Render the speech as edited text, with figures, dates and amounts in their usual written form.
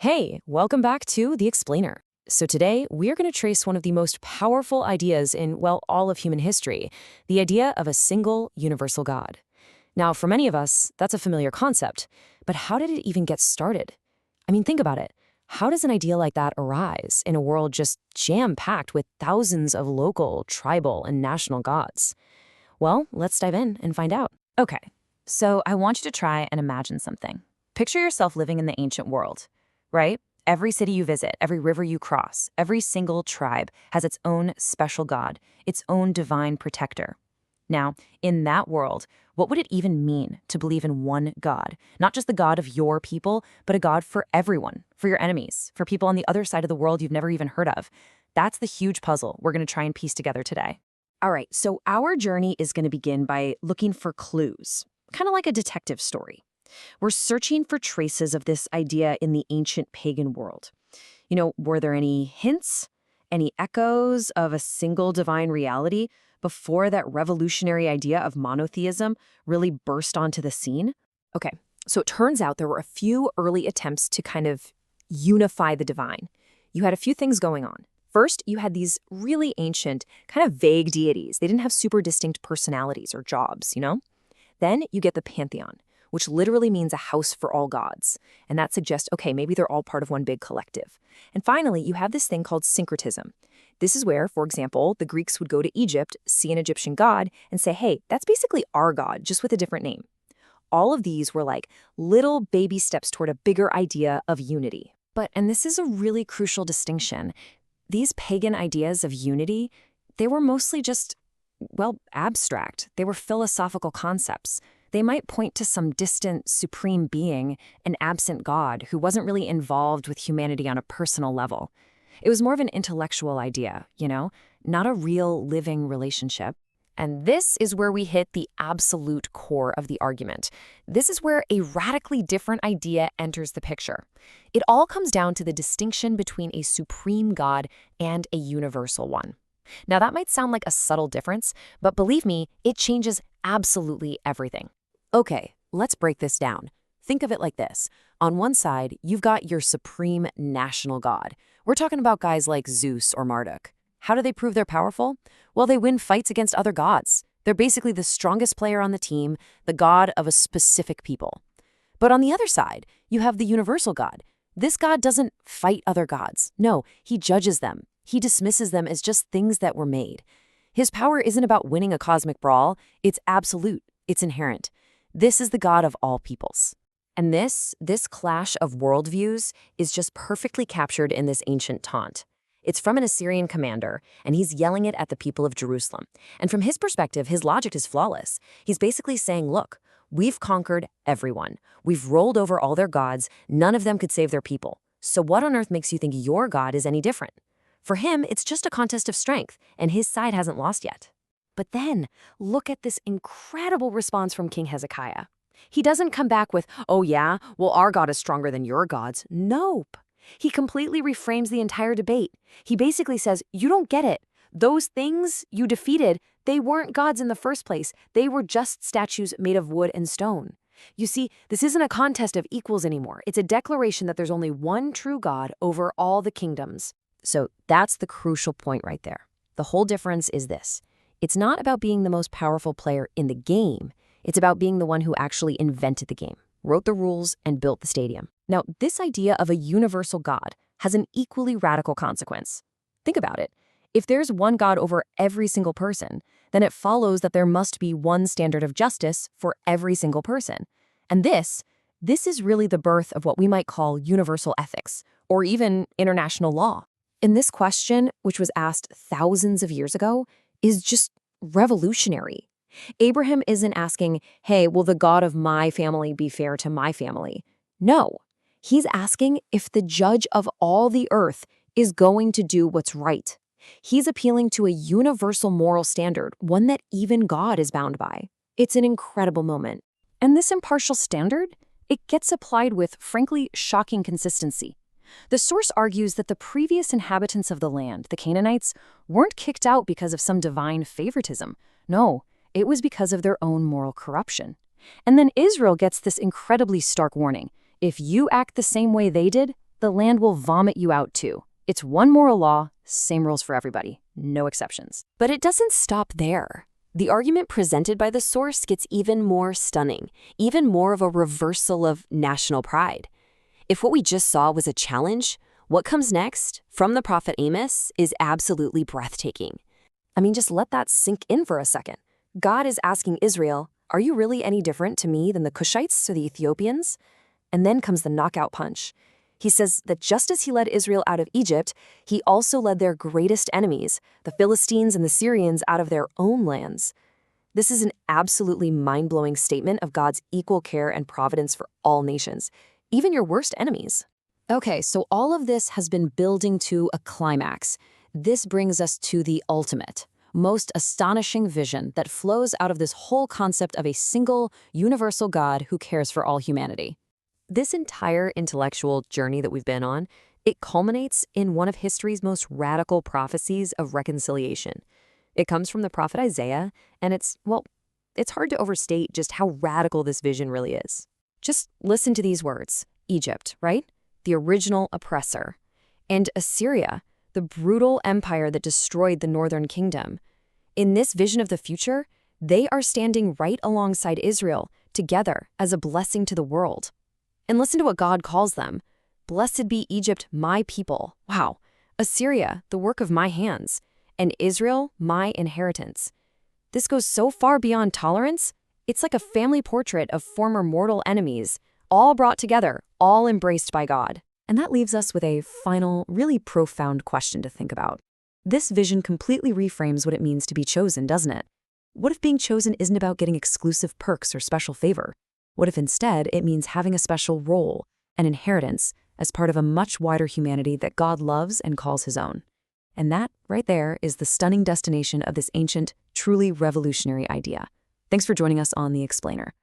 Hey, welcome back to The Explainer. So today, we're going to trace one of the most powerful ideas in, well, all of human history, the idea of a single universal God. Now, for many of us, that's a familiar concept, but how did it even get started? I mean, think about it. How does an idea like that arise in a world just jam-packed with thousands of local, tribal, and national gods? Well, let's dive in and find out. Okay, so I want you to try and imagine something. Picture yourself living in the ancient world, right? Every city you visit, every river you cross, every single tribe has its own special god, its own divine protector. Now, in that world, what would it even mean to believe in one God? Not just the God of your people, but a God for everyone, for your enemies, for people on the other side of the world you've never even heard of. That's the huge puzzle we're going to try and piece together today. All right, so our journey is going to begin by looking for clues, kind of like a detective story. We're searching for traces of this idea in the ancient pagan world. Were there any hints, any echoes of a single divine reality before that revolutionary idea of monotheism really burst onto the scene? Okay, so it turns out there were a few early attempts to kind of unify the divine. You had a few things going on. First, you had these really ancient, kind of vague deities. They didn't have super distinct personalities or jobs. Then you get the pantheon, which literally means a house for all gods. And that suggests, okay, maybe they're all part of one big collective. And finally, you have this thing called syncretism. This is where, for example, the Greeks would go to Egypt, see an Egyptian god, and say, hey, that's basically our god, just with a different name. All of these were like little baby steps toward a bigger idea of unity. And this is a really crucial distinction, these pagan ideas of unity, they were mostly just, abstract. They were philosophical concepts. They might point to some distant supreme being, an absent God who wasn't really involved with humanity on a personal level. It was more of an intellectual idea, not a real living relationship. And this is where we hit the absolute core of the argument. This is where a radically different idea enters the picture. It all comes down to the distinction between a supreme God and a universal one. Now, that might sound like a subtle difference, but believe me, it changes absolutely everything. Okay, let's break this down. Think of it like this. On one side, you've got your supreme national god. We're talking about guys like Zeus or Marduk. How do they prove they're powerful? Well, they win fights against other gods. They're basically the strongest player on the team, the god of a specific people. But on the other side, you have the universal god. This god doesn't fight other gods. No, he judges them. He dismisses them as just things that were made. His power isn't about winning a cosmic brawl. It's absolute. It's inherent. This is the God of all peoples. And this clash of worldviews is just perfectly captured in this ancient taunt. It's from an Assyrian commander, and he's yelling it at the people of Jerusalem. And from his perspective, his logic is flawless. He's basically saying, look, we've conquered everyone. We've rolled over all their gods. None of them could save their people. So what on earth makes you think your God is any different? For him, it's just a contest of strength, and his side hasn't lost yet. But then, look at this incredible response from King Hezekiah. He doesn't come back with, oh yeah, well our God is stronger than your gods. Nope. He completely reframes the entire debate. He basically says, you don't get it. Those things you defeated, they weren't gods in the first place. They were just statues made of wood and stone. You see, this isn't a contest of equals anymore. It's a declaration that there's only one true God over all the kingdoms. So that's the crucial point right there. The whole difference is this. It's not about being the most powerful player in the game. It's about being the one who actually invented the game, wrote the rules, and built the stadium. Now, this idea of a universal God has an equally radical consequence. Think about it. If there's one God over every single person, then it follows that there must be one standard of justice for every single person. And this is really the birth of what we might call universal ethics, or even international law. And this question, which was asked thousands of years ago, is just revolutionary. Abraham isn't asking, hey, will the God of my family be fair to my family? No. He's asking if the judge of all the earth is going to do what's right. He's appealing to a universal moral standard, one that even God is bound by. It's an incredible moment. And this impartial standard, it gets applied with, frankly, shocking consistency. The source argues that the previous inhabitants of the land, the Canaanites, weren't kicked out because of some divine favoritism. No, it was because of their own moral corruption. And then Israel gets this incredibly stark warning. If you act the same way they did, the land will vomit you out too. It's one moral law, same rules for everybody, no exceptions. But it doesn't stop there. The argument presented by the source gets even more stunning, even more of a reversal of national pride. If what we just saw was a challenge, what comes next, from the prophet Amos, is absolutely breathtaking. I mean, just let that sink in for a second. God is asking Israel, are you really any different to me than the Cushites or the Ethiopians? And then comes the knockout punch. He says that just as he led Israel out of Egypt, he also led their greatest enemies, the Philistines and the Syrians, out of their own lands. This is an absolutely mind-blowing statement of God's equal care and providence for all nations, even your worst enemies. Okay, so all of this has been building to a climax. This brings us to the ultimate, most astonishing vision that flows out of this whole concept of a single, universal God who cares for all humanity. This entire intellectual journey that we've been on, it culminates in one of history's most radical prophecies of reconciliation. It comes from the prophet Isaiah, and it's hard to overstate just how radical this vision really is. Just listen to these words. Egypt, right? The original oppressor. And Assyria, the brutal empire that destroyed the northern kingdom. In this vision of the future, they are standing right alongside Israel, together as a blessing to the world. And listen to what God calls them. Blessed be Egypt, my people. Wow. Assyria, the work of my hands. And Israel, my inheritance. This goes so far beyond tolerance, it's like a family portrait of former mortal enemies, all brought together, all embraced by God. And that leaves us with a final, really profound question to think about. This vision completely reframes what it means to be chosen, doesn't it? What if being chosen isn't about getting exclusive perks or special favor? What if instead it means having a special role, an inheritance, as part of a much wider humanity that God loves and calls his own? And that, right there, is the stunning destination of this ancient, truly revolutionary idea. Thanks for joining us on The Explainer.